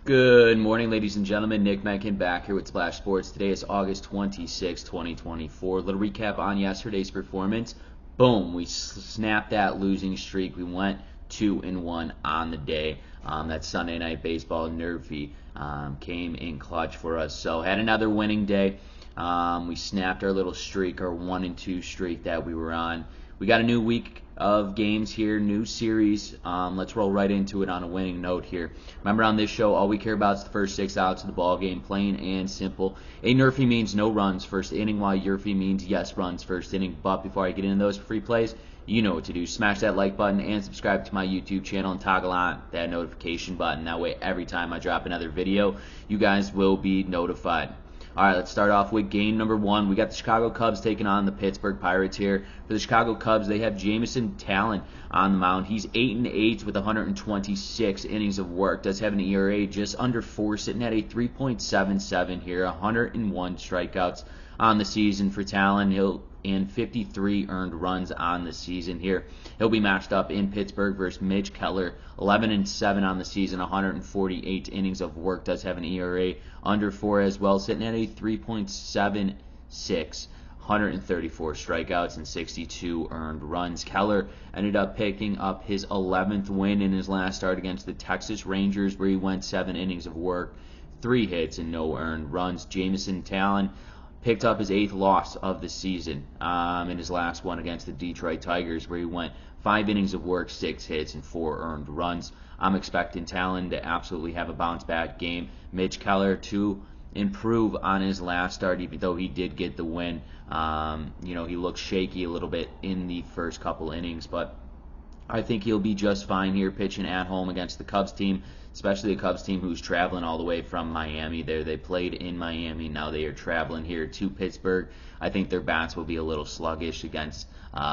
Good morning, ladies and gentlemen. Nick Menken back here with Splash Sports. Today is August 26, 2024. Little recap on yesterday's performance. Boom, we snapped that losing streak. We went 2-1 on the day. That Sunday night baseball NRFI came in clutch for us. So had another winning day. We snapped our little streak, our 1-2 streak that we were on. We got a new week of games here, new series. Let's roll right into it on a winning note here. Remember, on this show, all we care about is the first 6 outs of the ball game, plain and simple. A NRFI means no runs first inning, while YRFI means yes runs first inning. But before I get into those free plays, you know what to do. Smash that like button and subscribe to my YouTube channel and toggle on that notification button. That way, every time I drop another video, you guys will be notified. All right, let's start off with game number 1. We got the Chicago Cubs taking on the Pittsburgh Pirates here. For the Chicago Cubs, they have Jameson Taillon on the mound. He's 8-8 with 126 innings of work. Does have an ERA just under 4, sitting at a 3.77 here. 101 strikeouts on the season for Taillon. And 53 earned runs on the season here. He'll be matched up in Pittsburgh versus Mitch Keller. 11-7 on the season, 148 innings of work. Does have an ERA under 4 as well, sitting at a 3.76. 134 strikeouts and 62 earned runs. Keller ended up picking up his 11th win in his last start against the Texas Rangers, where he went 7 innings of work, 3 hits, and no earned runs. Jameson Taillon picked up his 8th loss of the season in his last one against the Detroit Tigers, where he went 5 innings of work, 6 hits, and 4 earned runs. I'm expecting Taillon to absolutely have a bounce-back game. Mitch Keller to improve on his last start, even though he did get the win. He looked shaky a little bit in the first couple innings, but I think he'll be just fine here pitching at home against the Cubs team, especially a Cubs team who's traveling all the way from Miami. They played in Miami. Now they are traveling here to Pittsburgh. I think their bats will be a little sluggish against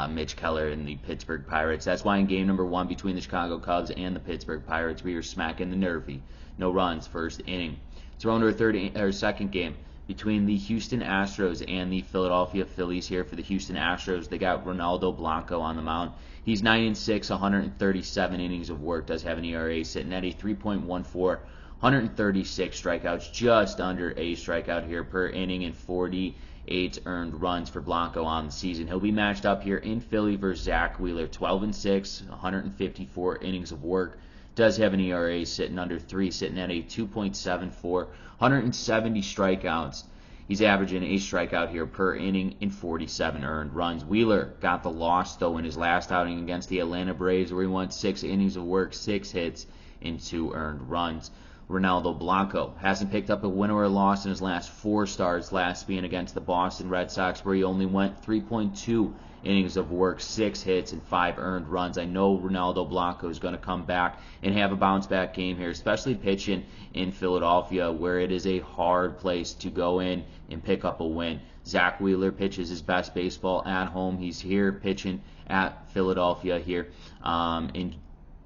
Mitch Keller and the Pittsburgh Pirates. That's why in game number 1 between the Chicago Cubs and the Pittsburgh Pirates, we are smacking the NRFI. No runs, first inning. Let's roll into our second game between the Houston Astros and the Philadelphia Phillies here. For the Houston Astros, they got Ronaldo Blanco on the mound. He's 9-6, 137 innings of work. Does have an ERA sitting at a 3.14, 136 strikeouts, just under a strikeout here per inning, and 48 earned runs for Blanco on the season. He'll be matched up here in Philly versus Zach Wheeler. 12-6, 154 innings of work. Does have an ERA sitting under 3, sitting at a 2.74, 170 strikeouts. He's averaging a strikeout here per inning in 47 earned runs. Wheeler got the loss, though, in his last outing against the Atlanta Braves, where he went 6 innings of work, 6 hits, and 2 earned runs. Ronaldo Blanco hasn't picked up a win or a loss in his last 4 starts, last being against the Boston Red Sox, where he only went 3.2 innings of work, 6 hits, and 5 earned runs. I know Ronaldo Blanco is going to come back and have a bounce-back game here, especially pitching in Philadelphia, where it is a hard place to go in and pick up a win. Zach Wheeler pitches his best baseball at home. He's here pitching at Philadelphia here. And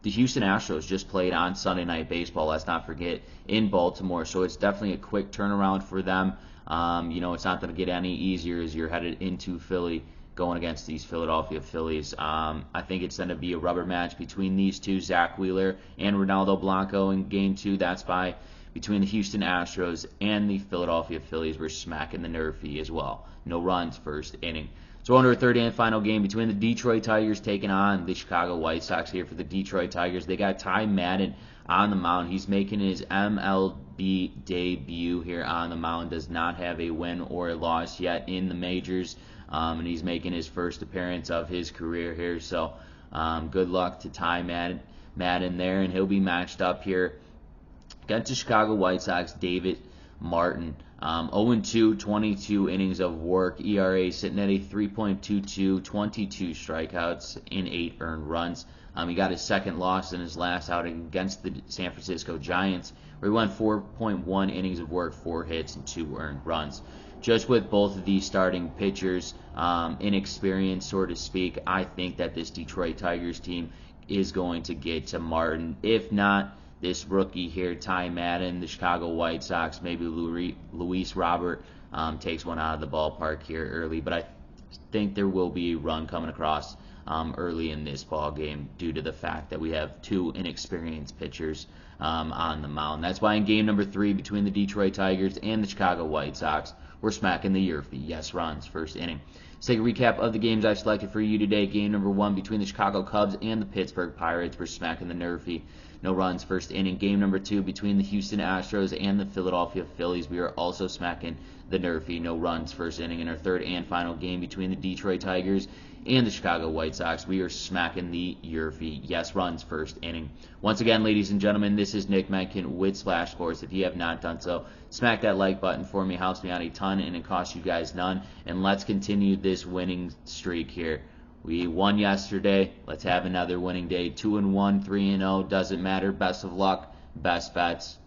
the Houston Astros just played on Sunday Night Baseball, let's not forget, in Baltimore. So it's definitely a quick turnaround for them. It's not going to get any easier as you're headed into Philly going against these Philadelphia Phillies. I think it's going to be a rubber match between these two, Zach Wheeler and Ronaldo Blanco, in Game 2. That's between the Houston Astros and the Philadelphia Phillies. We're smacking the NRFI as well. No runs, first inning. So on to our third and final game between the Detroit Tigers taking on the Chicago White Sox here. For the Detroit Tigers, they got Ty Madden on the mound. He's making his MLB debut here on the mound. Does not have a win or a loss yet in the majors. And he's making his first appearance of his career here. So good luck to Ty Madden there. And he'll be matched up here against the Chicago White Sox, David Martin. 0-2, 22 innings of work. ERA sitting at a 3.22, 22 strikeouts in 8 earned runs. He got his second loss in his last outing against the San Francisco Giants, where he went 4.1 innings of work, 4 hits, and 2 earned runs. Just with both of these starting pitchers, inexperienced, so to speak, I think that this Detroit Tigers team is going to get to Martin. If not, this rookie here, Ty Madden, the Chicago White Sox, maybe Luis Robert takes one out of the ballpark here early. But I think there will be a run coming across early in this ball game due to the fact that we have two inexperienced pitchers on the mound. That's why in game number 3 between the Detroit Tigers and the Chicago White Sox, we're smacking the YRFI. Yes runs, first inning. Let's take a recap of the games I selected for you today. Game number 1 between the Chicago Cubs and the Pittsburgh Pirates, we're smacking the NRFI. No runs, first inning. Game number 2 between the Houston Astros and the Philadelphia Phillies, we are also smacking the NRFI. No runs, first inning. In our third and final game between the Detroit Tigers and the Chicago White Sox, we are smacking the YRFI. Yes runs, first inning. Once again, ladies and gentlemen, this is Nick Menken with Splash Sports. If you have not done so, smack that like button for me. It helps me out a ton, and it costs you guys none. And let's continue this winning streak here. We won yesterday. Let's have another winning day. 2-1, 3-0. Doesn't matter. Best of luck. Best bets.